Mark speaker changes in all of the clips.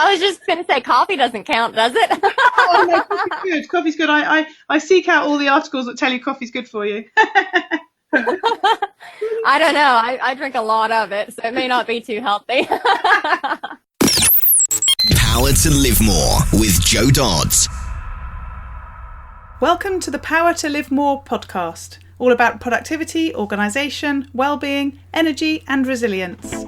Speaker 1: I was just going to say coffee doesn't count, does it?
Speaker 2: Oh, no, coffee's good. Coffee's good. I seek out all the articles that tell you coffee's good for you.
Speaker 1: I don't know. I drink a lot of it, so it may not be too healthy.
Speaker 3: Power to Live More with Joe Dodds.
Speaker 2: Welcome to the Power to Live More podcast, all about productivity, organisation, well-being, energy and resilience.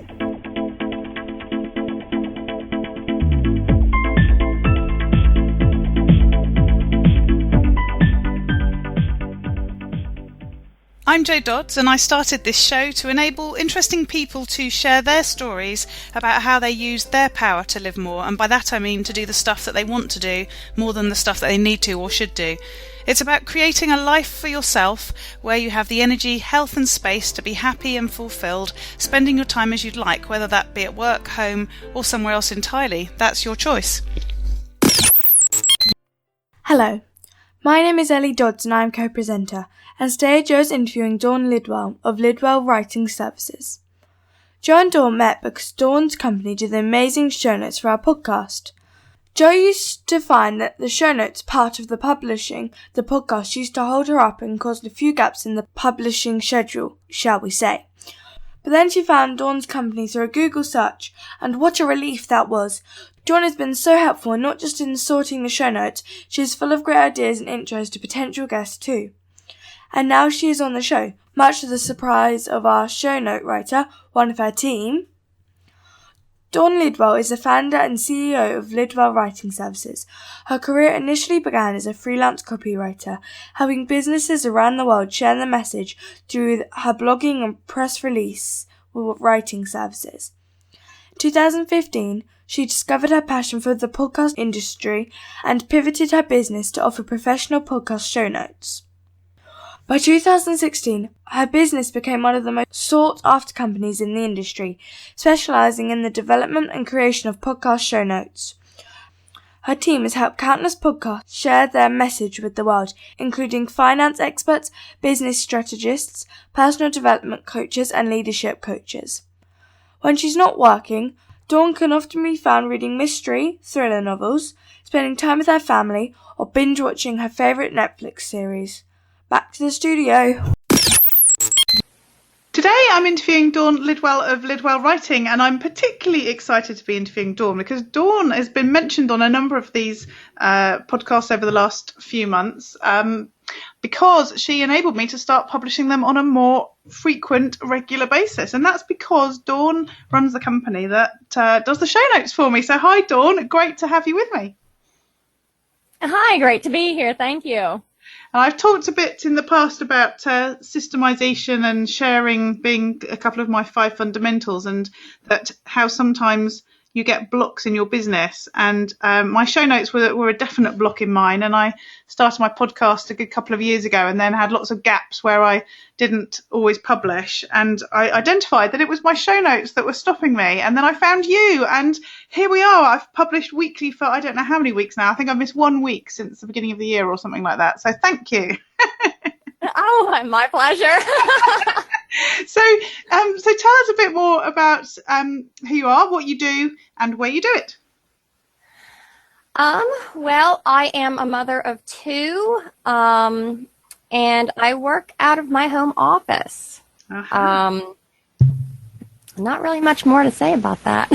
Speaker 2: I'm Jo Dodds, and I started this show to enable interesting people to share their stories about how they use their power to live more, and by that I mean to do the stuff that they want to do more than the stuff that they need to or should do. It's about creating a life for yourself where you have the energy, health and space to be happy and fulfilled, spending your time as you'd like, whether that be at work, home or somewhere else entirely. That's your choice.
Speaker 4: Hello, my name is Ellie Dodds and I am co-presenter, and today Jo is interviewing Dawn Lidwell of Lidwell Writing Services. Jo and Dawn met because Dawn's company did the amazing show notes for our podcast. Jo used to find that the show notes part of the publishing the podcast used to hold her up and caused a few gaps in the publishing schedule, shall we say. But then she found Dawn's company through a Google search, and what a relief that was. Dawn has been so helpful, and not just in sorting the show notes, she is full of great ideas and intros to potential guests too. And now she is on the show, much to the surprise of our show note writer, one of her team. Dawn Lidwell is the founder and CEO of Lidwell Writing Services. Her career initially began as a freelance copywriter, helping businesses around the world share the message through her blogging and press release writing services. In 2015, she discovered her passion for the podcast industry and pivoted her business to offer professional podcast show notes. By 2016, her business became one of the most sought-after companies in the industry, specializing in the development and creation of podcast show notes. Her team has helped countless podcasts share their message with the world, including finance experts, business strategists, personal development coaches, and leadership coaches. When she's not working, Dawn can often be found reading mystery, thriller novels, spending time with her family, or binge-watching her favourite Netflix series. Back to the studio.
Speaker 2: Today I'm interviewing Dawn Lidwell of Lidwell Writing, and I'm particularly excited to be interviewing Dawn because Dawn has been mentioned on a number of these podcasts over the last few months because she enabled me to start publishing them on a more frequent, regular basis. And that's because Dawn runs the company that does the show notes for me. So hi, Dawn. Great to have you with me.
Speaker 1: Hi, great to be here. Thank you.
Speaker 2: And I've talked a bit in the past about systemization and sharing being a couple of my 5 fundamentals, and that how sometimes you get blocks in your business. And my show notes were a definite block in mine. And I started my podcast a good couple of years ago and then had lots of gaps where I didn't always publish. And I identified that it was my show notes that were stopping me. And then I found you. And here we are. I've published weekly for I don't know how many weeks now. I think I've missed 1 week since the beginning of the year or something like that. So thank you.
Speaker 1: Oh, my pleasure.
Speaker 2: So tell us a bit more about who you are, what you do, and where you do it.
Speaker 1: Well, I am a mother of 2, and I work out of my home office.
Speaker 2: Uh-huh.
Speaker 1: Not really much more to say about that.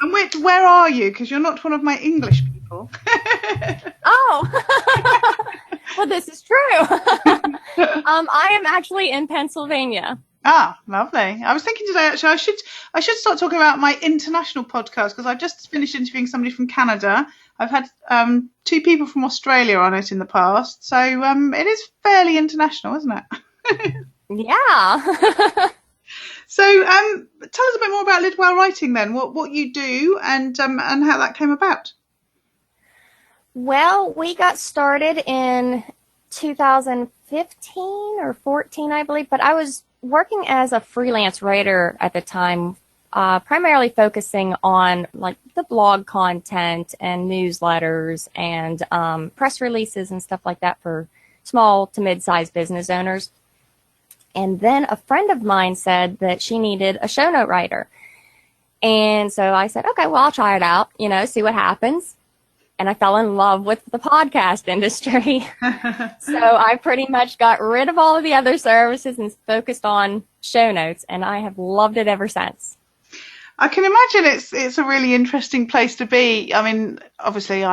Speaker 2: And where are you? Because you're not one of my English people.
Speaker 1: Oh, well, this is true. I am actually in Pennsylvania.
Speaker 2: Ah, lovely. I was thinking today, actually, I should start talking about my international podcast because I've just finished interviewing somebody from Canada. I've had 2 people from Australia on it in the past. So it is fairly international, isn't it?
Speaker 1: Yeah.
Speaker 2: So tell us a bit more about Lidwell Writing then, what you do and how that came about.
Speaker 1: Well, we got started in 2015 or 14, I believe, but I was working as a freelance writer at the time, primarily focusing on like the blog content and newsletters and press releases and stuff like that for small to mid-sized business owners. And then a friend of mine said that she needed a show note writer. And so I said, okay, well, I'll try it out, see what happens. And I fell in love with the podcast industry. So I pretty much got rid of all of the other services and focused on show notes, and I have loved it ever since.
Speaker 2: I can imagine it's a really interesting place to be. I mean, obviously,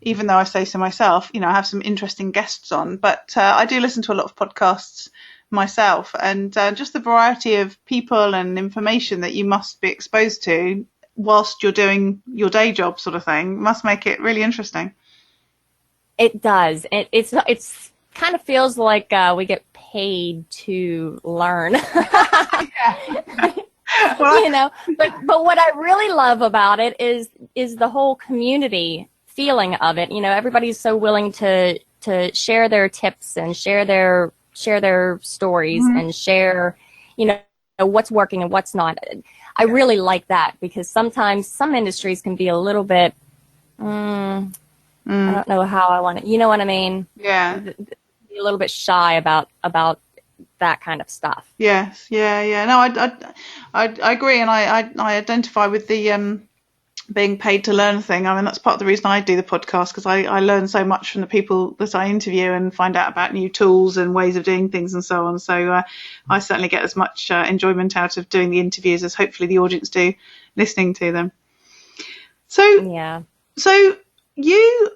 Speaker 2: even though I say so myself, I have some interesting guests on, but I do listen to a lot of podcasts myself, and just the variety of people and information that you must be exposed to whilst you're doing your day job, sort of thing, must make it really interesting.
Speaker 1: It does. It's kind of feels like we get paid to learn. Well, but what I really love about it is the whole community feeling of it. Everybody's so willing to share their tips and share their stories and share, what's working and what's not. I really like that, because sometimes some industries can be a little bit, I don't know how I want it. You know what I mean?
Speaker 2: Yeah.
Speaker 1: Be a little bit shy about that kind of stuff.
Speaker 2: Yes. Yeah. No, I agree. And I identify with the, being paid to learn thing. I mean, that's part of the reason I do the podcast, because I learn so much from the people that I interview and find out about new tools and ways of doing things and so on. So I certainly get as much enjoyment out of doing the interviews as hopefully the audience do listening to them. So
Speaker 1: yeah.
Speaker 2: So you,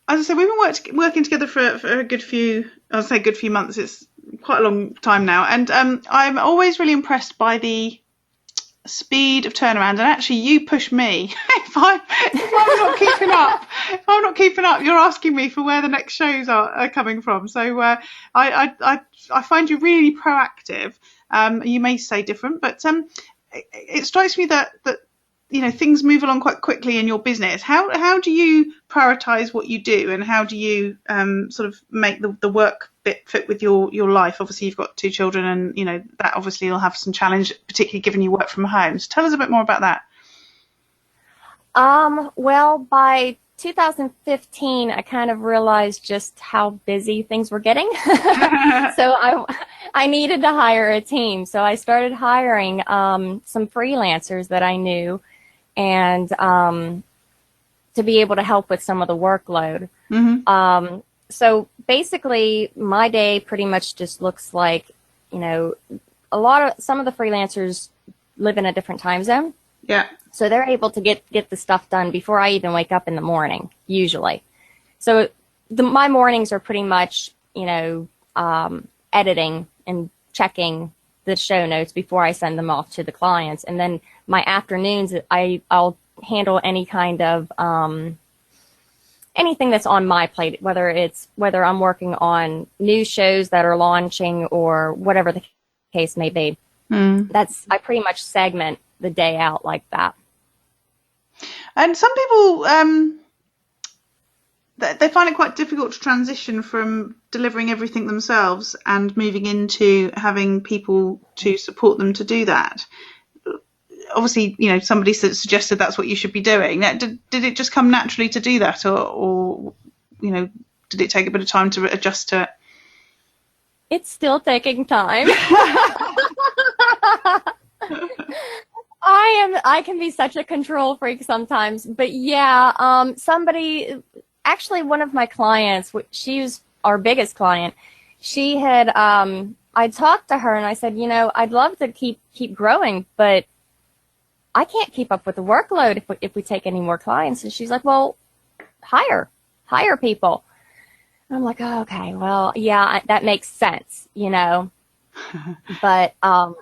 Speaker 2: as I said, we've been working together for a good few months. It's quite a long time now, and I'm always really impressed by the speed of turnaround. And actually, you push me if I'm not keeping up. You're asking me for where the next shows are coming from. So I find you really proactive. You may say different, but it strikes me that things move along quite quickly in your business. How do you prioritize what you do, and how do you sort of make the work bit fit with your life? Obviously, you've got 2 children, and that obviously will have some challenge, particularly given you work from home. So tell us a bit more about that.
Speaker 1: Well, by 2015, I kind of realized just how busy things were getting. So I needed to hire a team. So I started hiring some freelancers that I knew, and to be able to help with some of the workload. Mm-hmm. So basically, my day pretty much just looks like, some of the freelancers live in a different time zone.
Speaker 2: Yeah.
Speaker 1: So they're able to get the stuff done before I even wake up in the morning, usually. So my mornings are pretty much, editing and checking the show notes before I send them off to the clients. And then my afternoons, I'll handle any kind of anything that's on my plate, whether I'm working on new shows that are launching or whatever the case may be. I pretty much segment the day out like that.
Speaker 2: And some people, they find it quite difficult to transition from delivering everything themselves and moving into having people to support them to do that. Obviously, somebody suggested that's what you should be doing. Did it just come naturally to do that, or did it take a bit of time to adjust to it?
Speaker 1: It's still taking time. I can be such a control freak sometimes, but yeah, one of my clients, she's our biggest client. She had, I talked to her and I said, I'd love to keep growing, but I can't keep up with the workload if we take any more clients. And she's like, well, hire people. And I'm like, oh, okay, well, yeah, that makes sense, But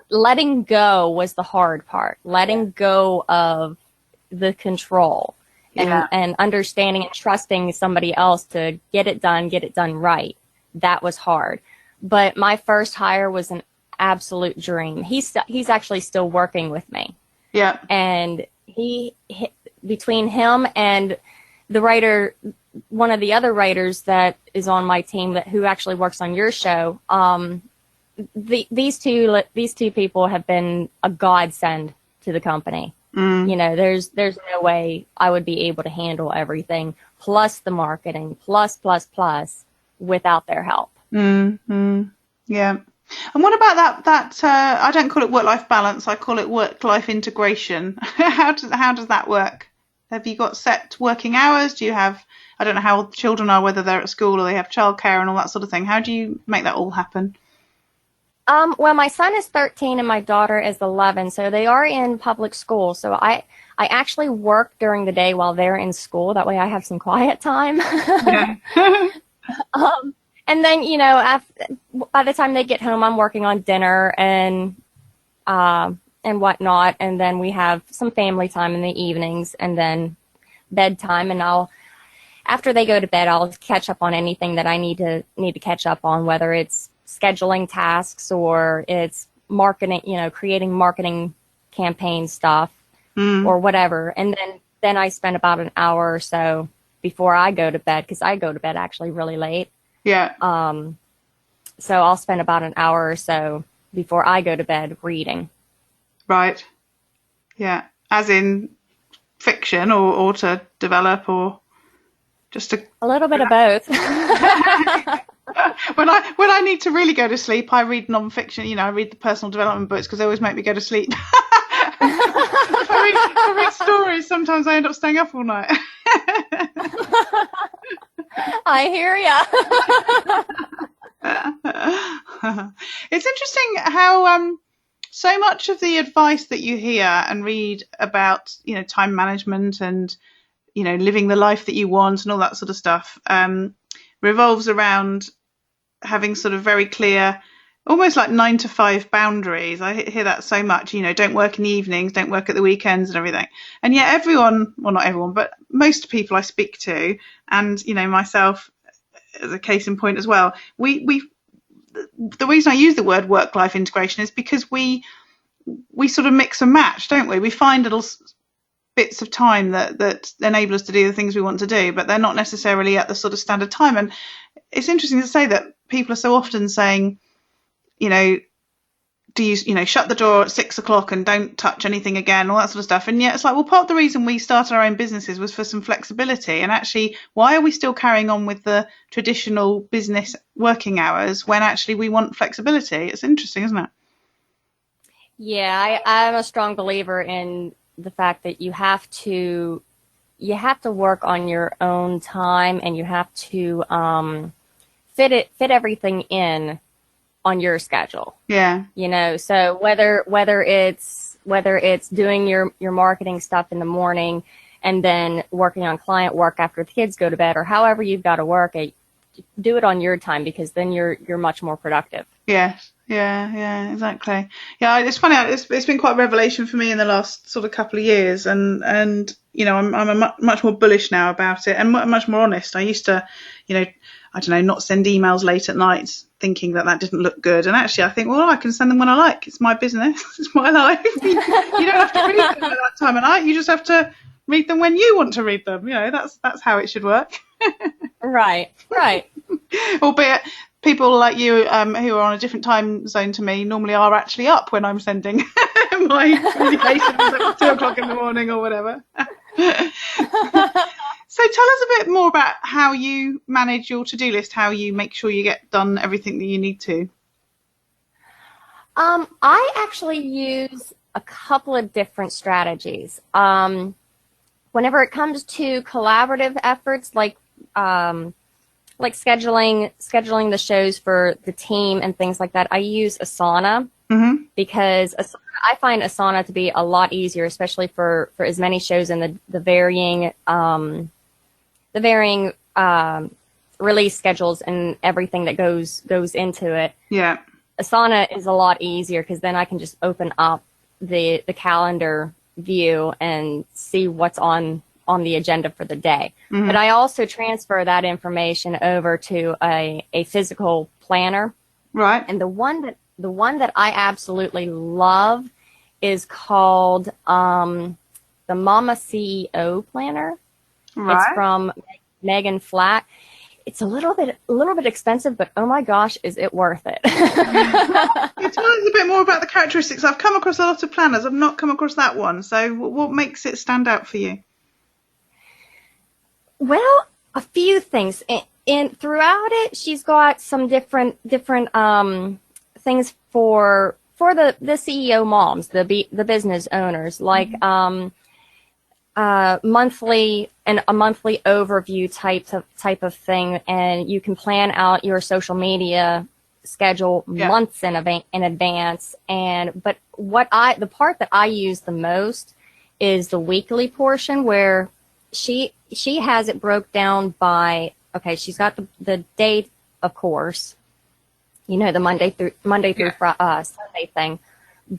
Speaker 1: letting go was the hard part. Letting go of the control and understanding and trusting somebody else to get it done right. That was hard. But my first hire was an absolute dream. He's actually still working with me.
Speaker 2: Yeah.
Speaker 1: And between him and the writer, one of the other writers that is on my team who actually works on your show, these two people have been a godsend to the company. There's no way I would be able to handle everything, plus the marketing, plus without their help.
Speaker 2: Yeah. And what about that I don't call it work-life balance, I call it work-life integration. How does that work? Have you got set working hours? Do you have, I don't know how old the children are, whether they're at school or they have childcare and all that sort of thing. How do you make that all happen?
Speaker 1: Well, my son is 13 and my daughter is 11, so they are in public school. So I actually work during the day while they're in school. That way I have some quiet time.
Speaker 2: Yeah.
Speaker 1: And then, by the time they get home, I'm working on dinner and whatnot. And then we have some family time in the evenings and then bedtime. And after they go to bed, I'll catch up on anything that I need to catch up on, whether it's scheduling tasks or it's marketing, creating marketing campaign stuff or whatever. And then I spend about an hour or so before I go to bed, because I go to bed actually really late.
Speaker 2: Yeah.
Speaker 1: So I'll spend about an hour or so before I go to bed reading.
Speaker 2: Right. Yeah. As in fiction or to develop or just to...
Speaker 1: A little bit of both.
Speaker 2: When I need to really go to sleep, I read non-fiction. I read the personal development books because they always make me go to sleep. I read stories. Sometimes I end up staying up all night.
Speaker 1: I hear ya.
Speaker 2: It's interesting how so much of the advice that you hear and read about, time management and, living the life that you want and all that sort of stuff revolves around having sort of very clear, almost like 9 to 5 boundaries. I hear that so much, don't work in the evenings, don't work at the weekends and everything. And yet everyone, well, not everyone, but most people I speak to, and, myself as a case in point as well, the reason I use the word work-life integration is because we sort of mix and match, don't we? We find little bits of time that enable us to do the things we want to do, but they're not necessarily at the sort of standard time. And it's interesting to say that people are so often saying, do you shut the door at 6 o'clock and don't touch anything again, all that sort of stuff. And yet it's like, well, part of the reason we started our own businesses was for some flexibility. And actually, why are we still carrying on with the traditional business working hours when actually we want flexibility? It's interesting, isn't it?
Speaker 1: Yeah, I'm a strong believer in the fact that you have to work on your own time, and you have to fit everything in on your schedule.
Speaker 2: Yeah.
Speaker 1: So whether it's doing your marketing stuff in the morning and then working on client work after the kids go to bed, or however you've got to work it, do it on your time, because then you're much more productive.
Speaker 2: Yes. Yeah, exactly. Yeah, it's funny. It's been quite a revelation for me in the last sort of couple of years, and I'm much more bullish now about it and much more honest. I used to, I don't know, not send emails late at night, thinking that didn't look good. And actually, I think, well, I can send them when I like. It's my business. It's my life. You don't have to read them at that time of night. You just have to read them when you want to read them. That's how it should work.
Speaker 1: Right.
Speaker 2: Albeit people like you who are on a different time zone to me normally are actually up when I'm sending my communications at 2 o'clock in the morning or whatever. So tell us a bit more about how you manage your to-do list, how you make sure you get done everything that you need to.
Speaker 1: I actually use a couple of different strategies. Whenever it comes to collaborative efforts, like scheduling the shows for the team and things like that, I use Asana, because I find Asana to be a lot easier, especially for as many shows and the varying release schedules and everything that goes into it.
Speaker 2: Yeah.
Speaker 1: Asana is a lot easier, because then I can just open up the calendar view and see what's on the agenda for the day. But I also transfer that information over to a physical planner.
Speaker 2: Right.
Speaker 1: And the one that I absolutely love is called the Mama CEO Planner.
Speaker 2: Right.
Speaker 1: It's from Megan Flack. It's a little bit expensive, but oh my gosh, is it worth it?
Speaker 2: Tell us a bit more about the characteristics. I've come across a lot of planners. I've not come across that one. So what makes it stand out for you?
Speaker 1: Well, a few things. And throughout it, she's got some different things for the CEO moms, the business owners, like monthly and a monthly overview type of thing, and you can plan out your social media schedule months in advance. But the part that I use the most is the weekly portion, where she has it broke down by, okay, she's got the date, of course, you know, the Monday through Sunday thing,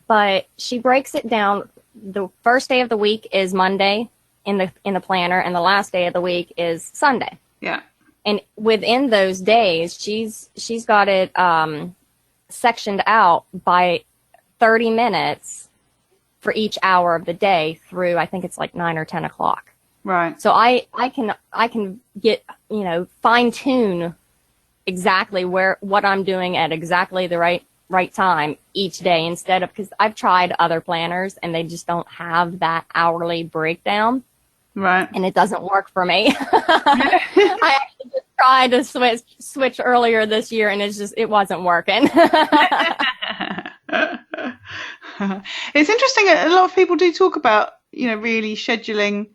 Speaker 1: but she breaks it down. The first day of the week is Monday in the planner, and the last day of the week is Sunday.
Speaker 2: Yeah.
Speaker 1: And within those days, she's got it sectioned out by 30 minutes for each hour of the day through, I think it's like 9 or 10 o'clock.
Speaker 2: Right.
Speaker 1: So I can get, you know, fine tune exactly what I'm doing at exactly the right time each day, instead of, because I've tried other planners and they just don't have that hourly breakdown.
Speaker 2: Right.
Speaker 1: And it doesn't work for me. I actually just tried to switch earlier this year, and it wasn't working.
Speaker 2: It's interesting. A lot of people do talk about, you know, really scheduling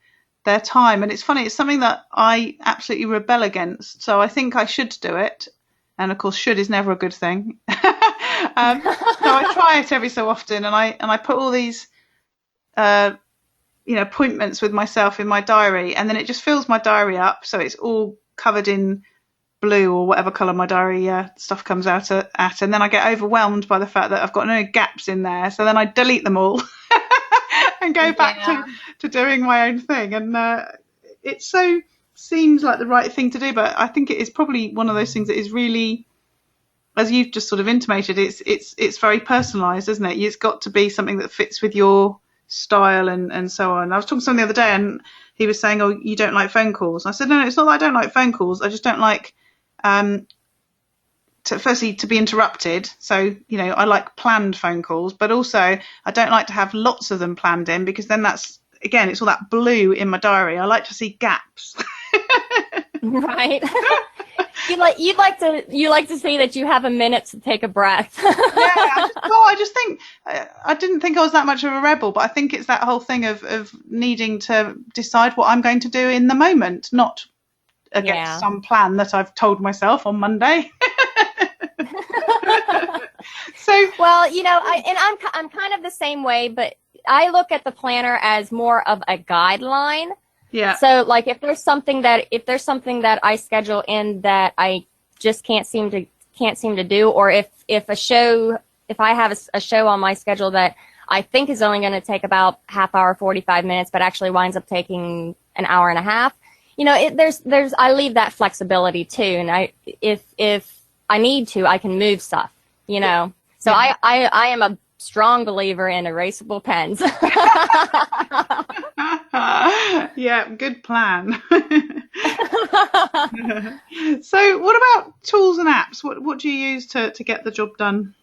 Speaker 2: their time, and it's funny. It's something that I absolutely rebel against. So I think I should do it, and of course, should is never a good thing. So I try it every so often, and I put all these, you know, appointments with myself in my diary, and then it just fills my diary up, so it's all covered in blue or whatever colour my diary stuff comes out at, and then I get overwhelmed by the fact that I've got no gaps in there, so then I delete them all and go back to doing my own thing. And it so seems like the right thing to do, but I think it is probably one of those things that is really, as you've just sort of intimated, it's very personalised, isn't it? It's got to be something that fits with your style and so on. I was talking to someone the other day, and he was saying, "Oh, you don't like phone calls." And I said, "No, it's not that I don't like phone calls. I just don't like to be interrupted. So, you know, I like planned phone calls, but also I don't like to have lots of them planned in, because then that's, again, it's all that blue in my diary. I like to see gaps."
Speaker 1: Right. You like to see that you have a minute to take a breath.
Speaker 2: I just think I didn't think I was that much of a rebel, but I think it's that whole thing of needing to decide what I'm going to do in the moment, not against some plan that I've told myself on Monday. So,
Speaker 1: well, you know, I'm kind of the same way, but I look at the planner as more of a guideline.
Speaker 2: Yeah.
Speaker 1: So, like, if there's something that I schedule in that I just can't seem to do, or if I have a show on my schedule that I think is only going to take about half hour, 45 minutes, but actually winds up taking an hour and a half, you know, I leave that flexibility too. And if I need to, I can move stuff, you know. So I am a strong believer in erasable pens.
Speaker 2: Yeah, good plan. So what about tools and apps? What do you use to get the job done?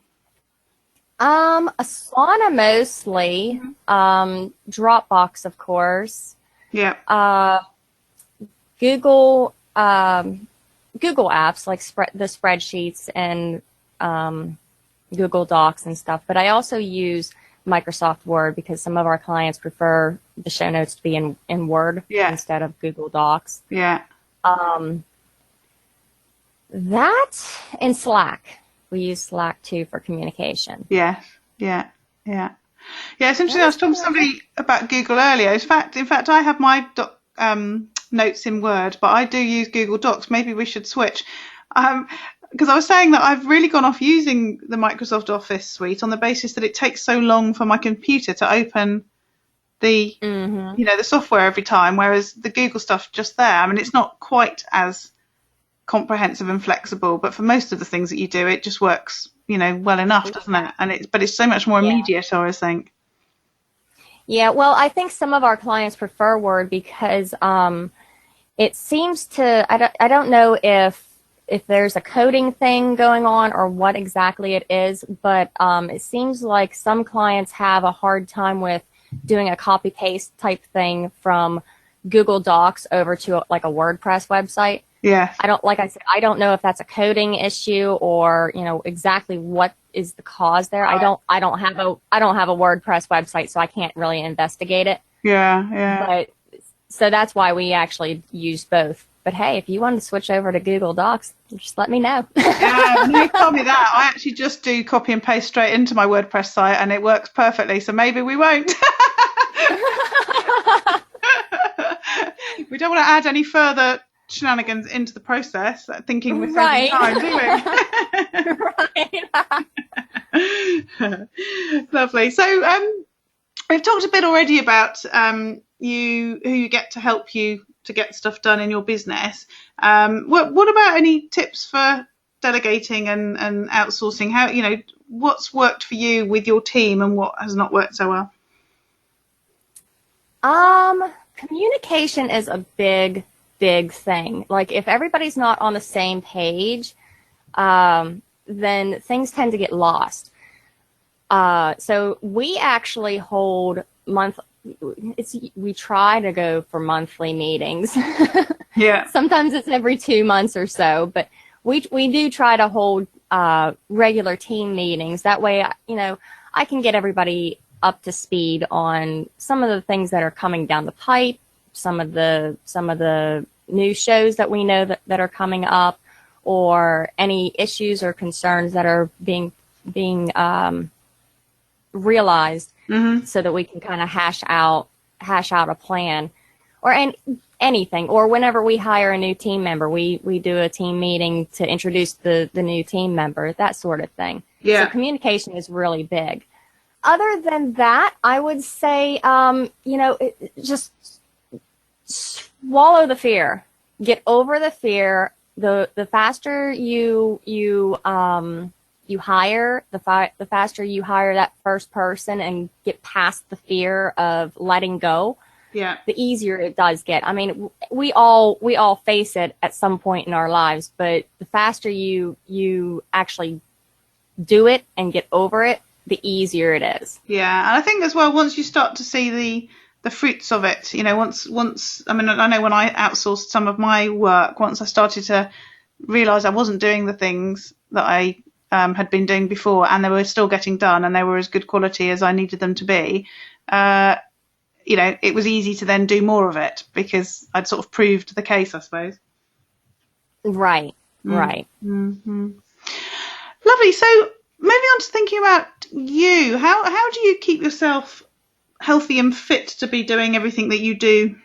Speaker 1: Asana mostly, Dropbox, of course.
Speaker 2: Yeah.
Speaker 1: Google apps like the spreadsheets and Google Docs and stuff. But I also use Microsoft Word, because some of our clients prefer the show notes to be in Word instead of Google Docs.
Speaker 2: Yeah.
Speaker 1: That and Slack. We use Slack too for communication.
Speaker 2: Yeah. Yeah. It's interesting. I was talking to somebody about Google earlier. In fact, I have my notes in Word, but I do use Google Docs. Maybe we should switch. Because I was saying that I've really gone off using the Microsoft Office suite on the basis that it takes so long for my computer to open the you know, the software every time, whereas the Google stuff just there, I mean, it's not quite as comprehensive and flexible, but for most of the things that you do, it just works, you know, well enough, doesn't it? And it's so much more immediate, I always think.
Speaker 1: Yeah, well, I think some of our clients prefer Word because it seems to, I don't know if there's a coding thing going on or what exactly it is, but it seems like some clients have a hard time with doing a copy-paste type thing from Google Docs over to like a WordPress website.
Speaker 2: Yeah.
Speaker 1: Like I said, I don't know if that's a coding issue or, exactly what is the cause there. I don't have a WordPress website, so I can't really investigate it.
Speaker 2: Yeah.
Speaker 1: But so that's why we actually use both. But hey, if you want to switch over to Google Docs, just let me know.
Speaker 2: Yeah, when you told me that, I actually just do copy and paste straight into my WordPress site and it works perfectly. So maybe we won't. We don't want to add any further shenanigans into the process, thinking we're saving time, do we?
Speaker 1: Right.
Speaker 2: Lovely. So we've talked a bit already about who you get to help you to get stuff done in your business. What about any tips for delegating and outsourcing? How, what's worked for you with your team and what has not worked so well?
Speaker 1: Communication is a big thing. Like if everybody's not on the same page, then things tend to get lost. So we actually hold we try to go for monthly meetings.
Speaker 2: Yeah.
Speaker 1: Sometimes it's every 2 months or so, but we do try to hold regular team meetings. That way, I can get everybody up to speed on some of the things that are coming down the pipe, some of the new shows that we know that are coming up, or any issues or concerns that are being realized, so that we can kind of hash out a plan, or anything. Or whenever we hire a new team member, we do a team meeting to introduce the new team member, that sort of thing.
Speaker 2: Yeah.
Speaker 1: So communication is really big. Other than that, I would say, just swallow the fear. Get over the fear. The faster you hire, the faster you hire that first person and get past the fear of letting go,
Speaker 2: Yeah.
Speaker 1: the easier it does get. I mean, we all face it at some point in our lives, but the faster you actually do it and get over it, the easier it is.
Speaker 2: Yeah, and I think as well, once you start to see the fruits of it, once I mean, I know when I outsourced some of my work, once I started to realise I wasn't doing the things that I had been doing before, and they were still getting done, and they were as good quality as I needed them to be, it was easy to then do more of it because I'd sort of proved the case, I suppose.
Speaker 1: Right.
Speaker 2: Mm-hmm. Lovely. So moving on to thinking about you, how do you keep yourself healthy and fit to be doing everything that you do?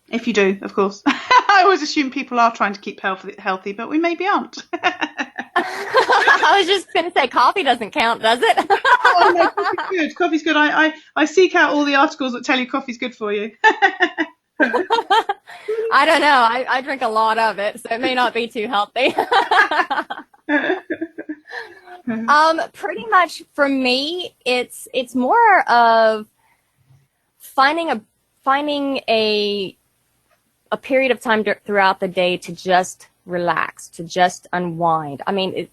Speaker 2: If you do, of course. I always assume people are trying to keep healthy, but we maybe aren't.
Speaker 1: I was just going to say, coffee doesn't count, does it?
Speaker 2: Oh, no, coffee's good. Coffee's good. I seek out all the articles that tell you coffee's good for you.
Speaker 1: I don't know. I drink a lot of it, so it may not be too healthy. Pretty much for me, it's more of finding a period of time throughout the day to just relax, to just unwind. I mean,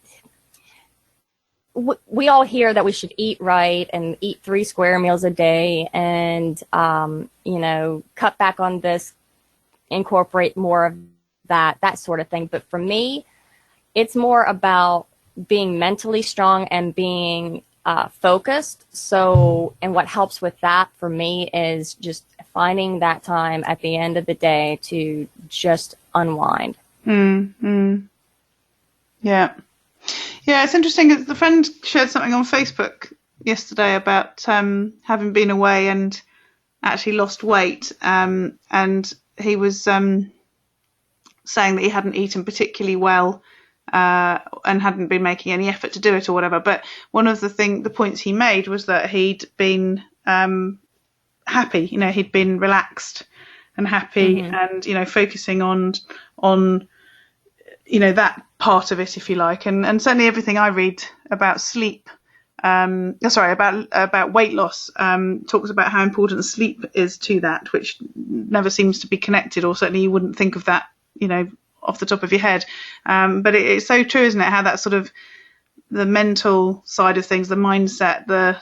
Speaker 1: we all hear that we should eat right and eat 3 square meals a day and, cut back on this, incorporate more of that sort of thing. But for me, it's more about being mentally strong and being focused. So, and what helps with that for me is just finding that time at the end of the day to just unwind.
Speaker 2: Yeah. Yeah, it's interesting. The friend shared something on Facebook yesterday about having been away and actually lost weight. And he was saying that he hadn't eaten particularly well and hadn't been making any effort to do it or whatever. But one of the points he made was that he'd been happy. He'd been relaxed and happy, and focusing on that part of it, if you like, and certainly everything I read about sleep, about weight loss, talks about how important sleep is to that, which never seems to be connected, or certainly you wouldn't think of that, off the top of your head. But it's so true, isn't it? How that sort of the mental side of things, the mindset, the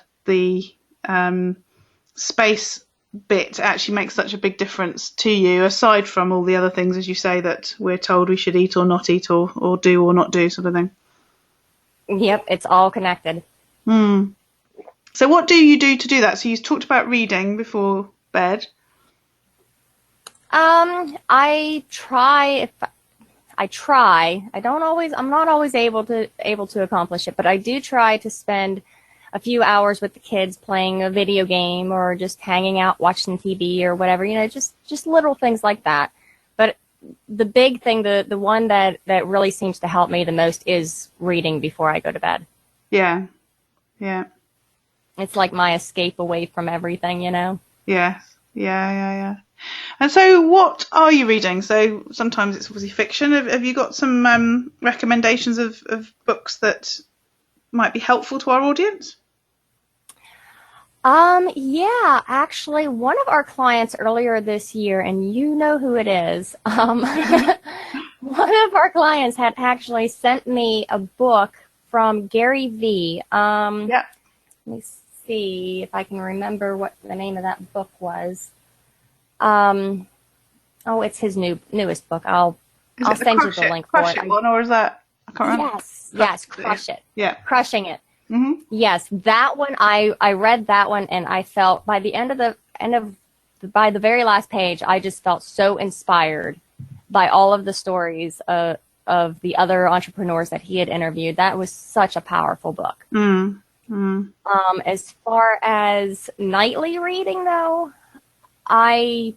Speaker 2: space bit actually makes such a big difference to you, aside from all the other things, as you say, that we're told we should eat or not eat, or do or not do, sort of thing.
Speaker 1: Yep, it's all connected.
Speaker 2: So what do you do to do that? So you talked about reading before bed.
Speaker 1: I try. I'm not always able to accomplish it, but I do try to spend a few hours with the kids playing a video game or just hanging out watching TV or whatever, just little things like that. But the big thing, the one that really seems to help me the most is reading before I go to bed.
Speaker 2: Yeah.
Speaker 1: It's like my escape away from everything,
Speaker 2: Yes. Yeah. And so what are you reading? So sometimes it's obviously fiction. Have you got some recommendations of books that might be helpful to our audience?
Speaker 1: Yeah, actually, one of our clients earlier this year, and you know who it is, one of our clients had actually sent me a book from Gary V.
Speaker 2: Yeah.
Speaker 1: Let me see if I can remember what the name of that book was. It's his newest book. I'll send you the link for
Speaker 2: Crush
Speaker 1: it.
Speaker 2: It one, or is that? I can't remember.
Speaker 1: Yes, Crush It.
Speaker 2: Yeah.
Speaker 1: Crushing It.
Speaker 2: Mm-hmm.
Speaker 1: Yes, that one I read that one, and I felt by the by the very last page, I just felt so inspired by all of the stories of the other entrepreneurs that he had interviewed. That was such a powerful book. As far as nightly reading, though, I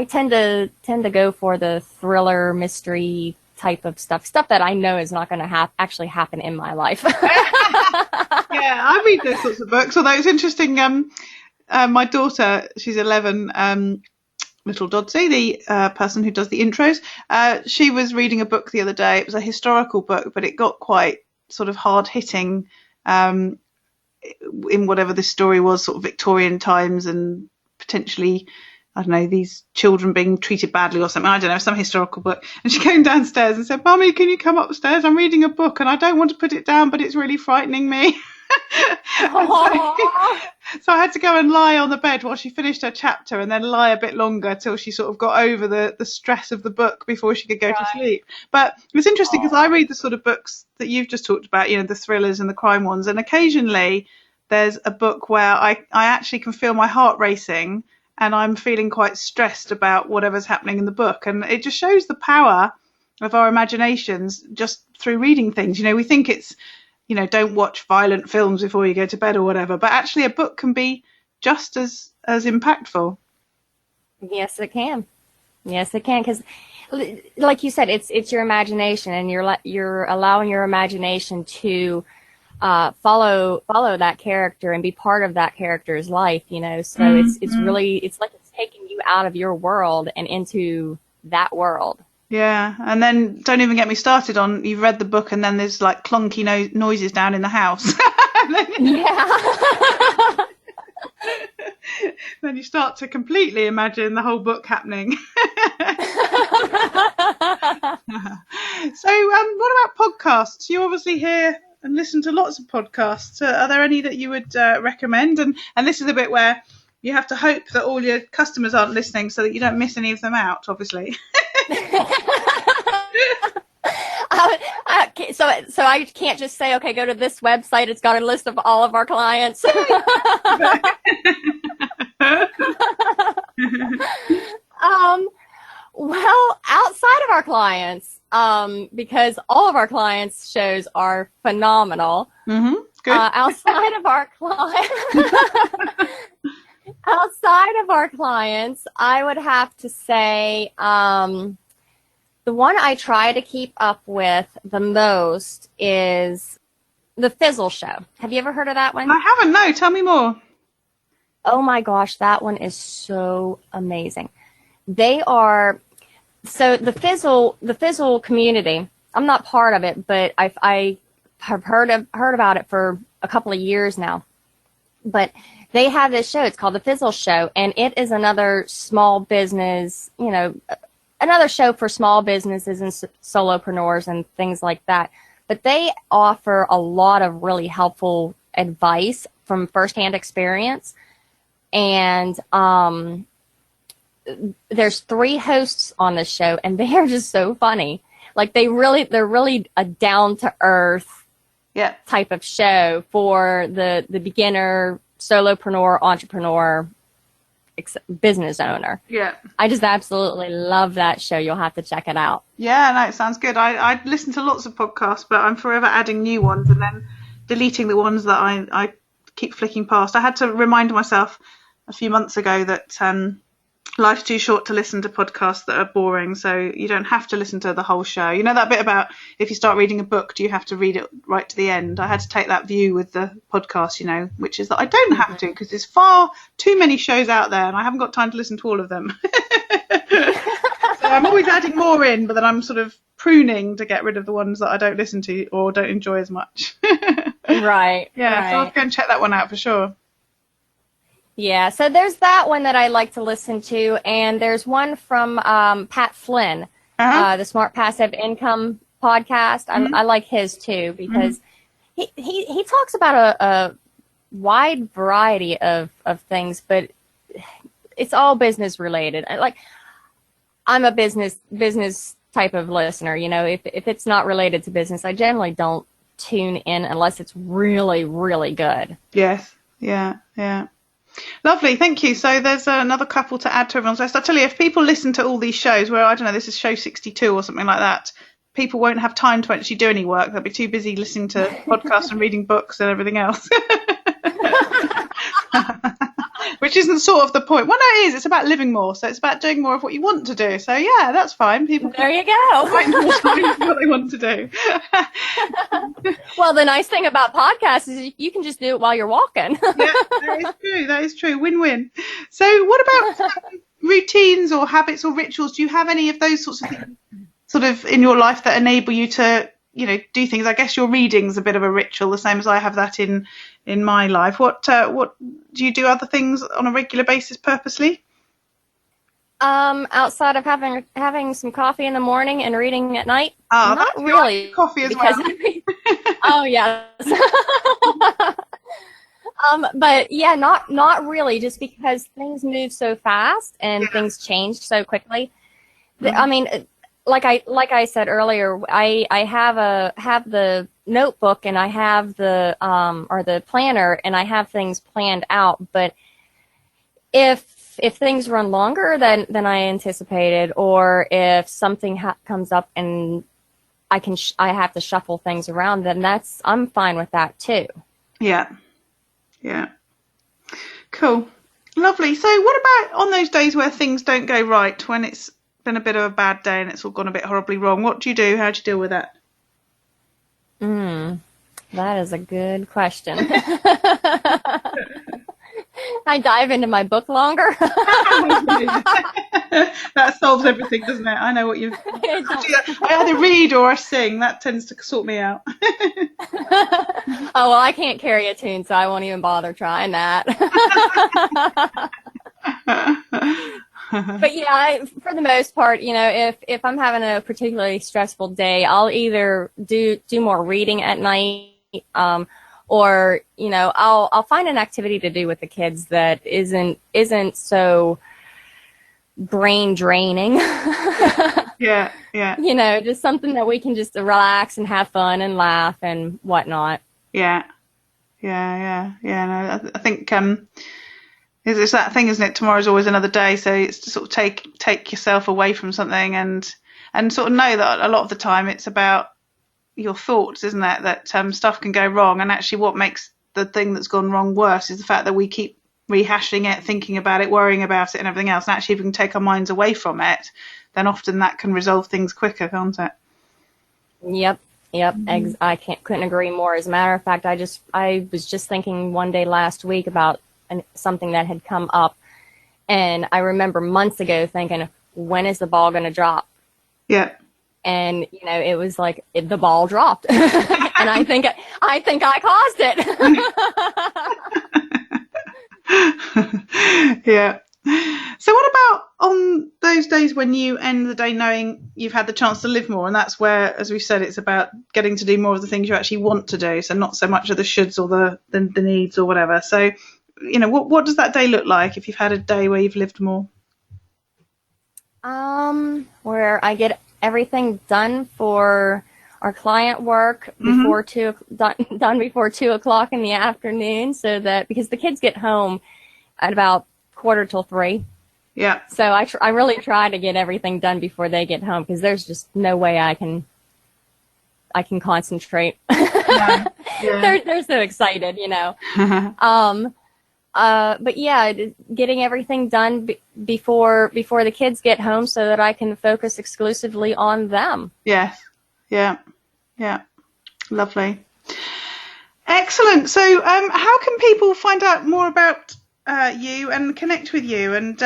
Speaker 1: tend to go for the thriller mystery type of stuff that I know is not going to actually happen in my life.
Speaker 2: Yeah, I read those sorts of books. Although it's interesting, my daughter, she's 11, little Doddsy, the person who does the intros, she was reading a book the other day. It was a historical book, but it got quite sort of hard hitting in whatever the story was, sort of Victorian times, and potentially, I don't know, these children being treated badly or something. I don't know, some historical book. And she came downstairs and said, "Mummy, can you come upstairs? I'm reading a book and I don't want to put it down, but it's really frightening me." So I had to go and lie on the bed while she finished her chapter, and then lie a bit longer till she sort of got over the stress of the book before she could go to sleep. But it's interesting because I read the sort of books that you've just talked about, the thrillers and the crime ones. And occasionally there's a book where I actually can feel my heart racing and I'm feeling quite stressed about whatever's happening in the book. And it just shows the power of our imaginations just through reading things. We think it's, don't watch violent films before you go to bed or whatever, but actually a book can be just as impactful.
Speaker 1: Yes, it can. Yes, it can. Because, like you said, it's your imagination, and you're allowing your imagination to follow that character and be part of that character's life. So it's really, it's like it's taking you out of your world and into that world.
Speaker 2: Yeah, and then don't even get me started on, you've read the book and then there's like clunky noises down in the house.
Speaker 1: Yeah.
Speaker 2: Then you start to completely imagine the whole book happening. So what about podcasts? You obviously hear and listen to lots of podcasts. Are there any that you would recommend? And this is a bit where you have to hope that all your customers aren't listening so that you don't miss any of them out, obviously.
Speaker 1: So I can't just say, okay, go to this website. It's got a list of all of our clients. Well, outside of our clients, because all of our clients' shows are phenomenal.
Speaker 2: Mm-hmm. Good.
Speaker 1: Outside of our clients, I would have to say, the one I try to keep up with the most is The Fizzle Show. Have you ever heard of that one?
Speaker 2: I haven't, no. Tell me more.
Speaker 1: Oh my gosh, that one is so amazing. They are, so the Fizzle community, I'm not part of it, but I have heard about it for a couple of years now. But they have this show, it's called The Fizzle Show, and it is another small business, another show for small businesses and solopreneurs and things like that. But they offer a lot of really helpful advice from firsthand experience. And there's 3 hosts on the show, and they are just so funny. Like they're really a down to earth type of show for the beginner, solopreneur, entrepreneur, business owner.
Speaker 2: Yeah.
Speaker 1: I just absolutely love that show. You'll have to check it out.
Speaker 2: Yeah, no, it sounds good. I listen to lots of podcasts, but I'm forever adding new ones and then deleting the ones that I keep flicking past. I had to remind myself a few months ago that life's too short to listen to podcasts that are boring, so you don't have to listen to the whole show. You know that bit about if you start reading a book, do you have to read it right to the end? I had to take that view with the podcast, which is that I don't have to, because there's far too many shows out there and I haven't got time to listen to all of them. So I'm always adding more in, but then I'm sort of pruning to get rid of the ones that I don't listen to or don't enjoy as much.
Speaker 1: Right.
Speaker 2: Yeah,
Speaker 1: right.
Speaker 2: so I'll go and check that one out for sure.
Speaker 1: Yeah, so there's that one that I like to listen to, and there's one from Pat Flynn, the Smart Passive Income podcast. I like his too, because he talks about a wide variety of things, but it's all business related. I'm a business type of listener. If it's not related to business, I generally don't tune in unless it's really, really good.
Speaker 2: Yes. Yeah. Lovely, thank you. So there's another couple to add to everyone's list. I tell you, if people listen to all these shows, where I don't know, this is show 62 or something like that, people won't have time to actually do any work. They'll be too busy listening to podcasts and reading books and everything else. Which isn't sort of the point. Well, no, it is. It's about living more. So it's about doing more of what you want to do. So yeah, that's fine. People
Speaker 1: there you go.
Speaker 2: find more time for what they want to do.
Speaker 1: Well, the nice thing about podcasts is you can just do it while you're walking.
Speaker 2: Yeah, that is true. Win-win. So what about routines or habits or rituals? Do you have any of those sorts of things sort of in your life that enable you to, do things? I guess your reading's a bit of a ritual, the same as I have that in my life. What do you do other things on a regular basis purposely?
Speaker 1: Outside of having some coffee in the morning and reading at night?
Speaker 2: Not
Speaker 1: really.
Speaker 2: Coffee as well.
Speaker 1: Oh, yes. But yeah, not really, just because things move so fast and things change so quickly. I mean, like I said earlier, I have the notebook and I have the or the planner, and I have things planned out. But if things run longer than I anticipated, or if something comes up and I have to shuffle things around, then I'm fine with that too. Yeah.
Speaker 2: Cool. Lovely. So what about on those days where things don't go right, when it's been a bit of a bad day and it's all gone a bit horribly wrong? What do you do? How do you deal with that?
Speaker 1: That is a good question. I dive into my book longer.
Speaker 2: That solves everything, doesn't it? I know what you've... I either read or I sing. That tends to sort me out.
Speaker 1: Oh, well, I can't carry a tune, so I won't even bother trying that. But yeah, for the most part, if I'm having a particularly stressful day, I'll either do more reading at night, or I'll find an activity to do with the kids that isn't so brain draining.
Speaker 2: Yeah.
Speaker 1: Just something that we can just relax and have fun and laugh and whatnot.
Speaker 2: Yeah. No, I think it's that thing, isn't it? Tomorrow's always another day, so it's to sort of take yourself away from something and sort of know that a lot of the time it's about your thoughts, isn't it? That stuff can go wrong, and actually what makes the thing that's gone wrong worse is the fact that we keep rehashing it, thinking about it, worrying about it and everything else. And actually if we can take our minds away from it, then often that can resolve things quicker, can't it?
Speaker 1: Yep. I couldn't agree more. As a matter of fact, I was just thinking one day last week about something that had come up, and I remember months ago thinking, when is the ball going to drop?
Speaker 2: Yeah.
Speaker 1: And it was like the ball dropped, and I think I caused
Speaker 2: it. Yeah. So what about on those days when you end the day knowing you've had the chance to live more, and that's where, as we said, it's about getting to do more of the things you actually want to do, so not so much of the shoulds or the needs or whatever. So what does that day look like if you've had a day where you've lived more?
Speaker 1: Where I get everything done for our client work before done before 2:00 in the afternoon, so that because the kids get home at about 2:45.
Speaker 2: Yeah.
Speaker 1: So I really try to get everything done before they get home, because there's just no way I can concentrate.
Speaker 2: Yeah.
Speaker 1: They're so excited, But yeah, getting everything done before the kids get home, so that I can focus exclusively on them.
Speaker 2: Yes. Yeah. Lovely. Excellent. So, how can people find out more about you and connect with you, and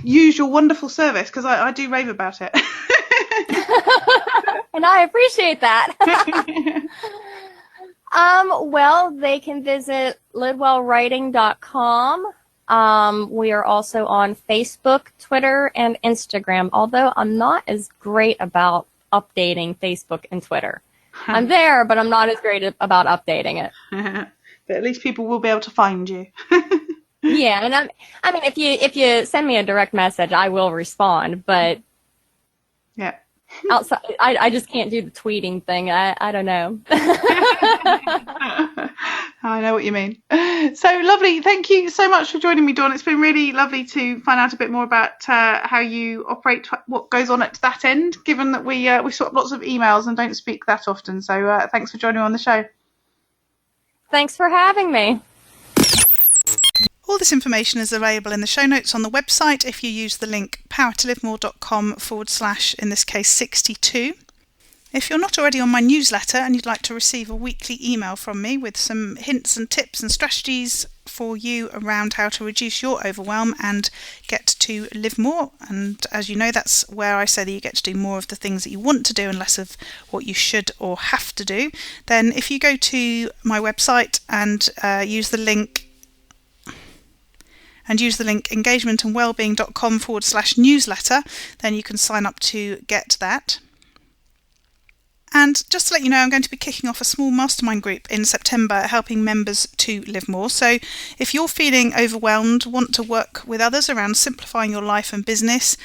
Speaker 2: use your wonderful service? Because I do rave about it.
Speaker 1: And I appreciate that. Well, they can visit lidwellwriting.com. We are also on Facebook, Twitter, and Instagram, although I'm not as great about updating Facebook and Twitter. I'm there, but I'm not as great about updating it.
Speaker 2: But at least people will be able to find you.
Speaker 1: Yeah, and I mean, if you send me a direct message, I will respond, but
Speaker 2: yeah.
Speaker 1: Outside, I just can't do the tweeting thing. I don't know.
Speaker 2: I know what you mean. So lovely. Thank you so much for joining me, Dawn. It's been really lovely to find out a bit more about how you operate, what goes on at that end, given that we swap lots of emails and don't speak that often. So thanks for joining me on the show. Thanks for having me. All this information is available in the show notes on the website if you use the link powertolivemore.com / in this case 62. If you're not already on my newsletter and you'd like to receive a weekly email from me with some hints and tips and strategies for you around how to reduce your overwhelm and get to live more, and as you know, that's where I say that you get to do more of the things that you want to do and less of what you should or have to do, then if you go to my website and use the link engagementandwellbeing.com / newsletter, then you can sign up to get that. And just to let you know, I'm going to be kicking off a small mastermind group in September, helping members to live more. So if you're feeling overwhelmed, want to work with others around simplifying your life and business,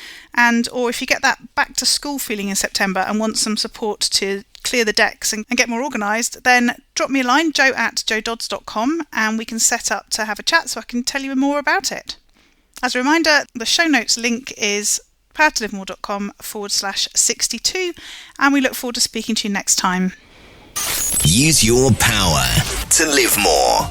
Speaker 2: or if you get that back to school feeling in September and want some support to clear the decks and get more organised, then drop me a line, joe@joedodds.com, and we can set up to have a chat so I can tell you more about it. As a reminder, the show notes link is powertolivemore.com / 62, and we look forward to speaking to you next time.
Speaker 3: Use your power to live more.